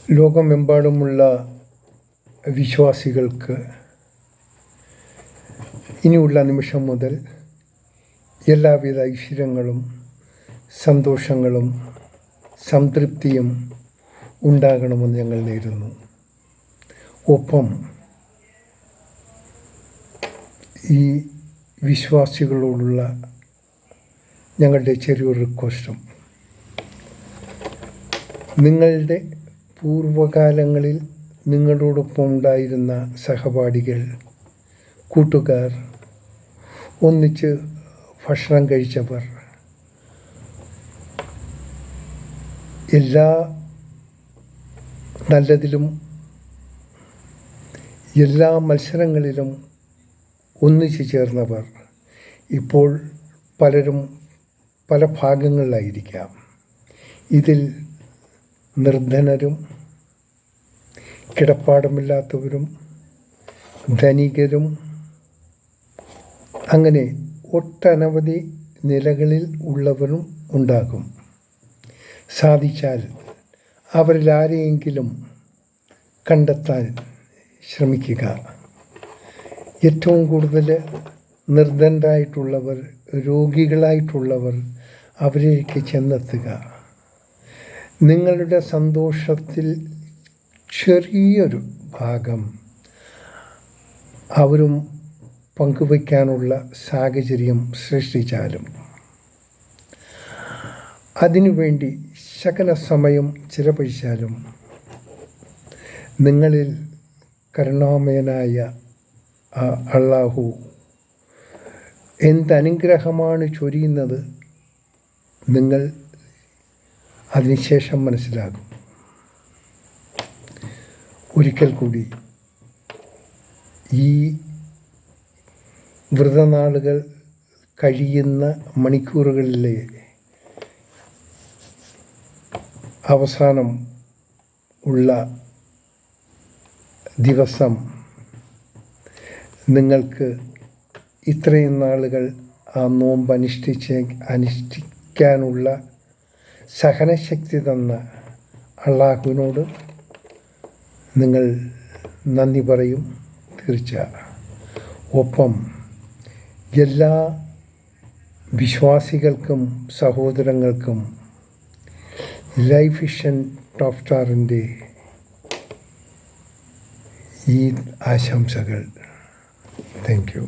ലോകമെമ്പാടുമുള്ള വിശ്വാസികൾക്ക് ഇനിയുള്ള നിമിഷം മുതൽ എല്ലാവിധ ഐശ്വര്യങ്ങളും സന്തോഷങ്ങളും സംതൃപ്തിയും ഉണ്ടാകണമെന്ന് ഞങ്ങൾ നേരുന്നു. ഒപ്പം ഈ വിശ്വാസികളോടുള്ള ഞങ്ങളുടെ ചെറിയൊരു റിക്വസ്റ്റും, നിങ്ങളുടെ പൂർവകാലങ്ങളിൽ നിങ്ങളോടൊപ്പം ഉണ്ടായിരുന്ന സഹപാഠികൾ, കൂട്ടുകാർ, ഒന്നിച്ച് ഭക്ഷണം കഴിച്ചവർ, എല്ലാ നല്ലതിലും എല്ലാ മത്സരങ്ങളിലും ഒന്നിച്ചു ചേർന്നവർ ഇപ്പോൾ പലരും പല ഭാഗങ്ങളിലായിരിക്കാം. ഇതിൽ നിർധനരും കിടപ്പാടമില്ലാത്തവരും ധനികരും അങ്ങനെ ഒട്ടനവധി നിലകളിൽ ഉള്ളവരും ഉണ്ടാകും. സാധിച്ചാൽ അവരിൽ ആരെയെങ്കിലും കണ്ടെത്താൻ ശ്രമിക്കുക. ഏറ്റവും കൂടുതൽ നിർധനരായിട്ടുള്ളവർ, രോഗികളായിട്ടുള്ളവർ, അവരിലേക്ക് ചെന്നെത്തുക. നിങ്ങളുടെ സന്തോഷത്തിൽ ചെറിയൊരു ഭാഗം അവരും പങ്കുവയ്ക്കാനുള്ള സാഹചര്യം സൃഷ്ടിച്ചാലും അതിനുവേണ്ടി ശകല സമയം ചിലവഴിച്ചാലും നിങ്ങളിൽ കരുണാമയനായ അല്ലാഹു എന്തനുഗ്രഹമാണ് ചൊരിയുന്നത് നിങ്ങൾ അതിനുശേഷം മനസ്സിലാകും. ഒരിക്കൽ കൂടി ഈ വ്രതനാളുകൾ കഴിയുന്ന മണിക്കൂറുകളിലെ അവസാനം ഉള്ള ദിവസം നിങ്ങൾക്ക് ഇത്രയും നാളുകൾ ആ നോമ്പ് അനുഷ്ഠിക്കാനുള്ള സഹനശക്തി തന്ന അള്ളാഹുവിനോട് നിങ്ങൾ നന്ദി പറയും. തീർച്ച. ഒപ്പം എല്ലാ വിശ്വാസികൾക്കും സഹോദരങ്ങൾക്കും ലൈഫ് വിഷൻ ടോപ്പ് സ്റ്റാറിൻ്റെ ഈ ആശംസകൾ. Thank you.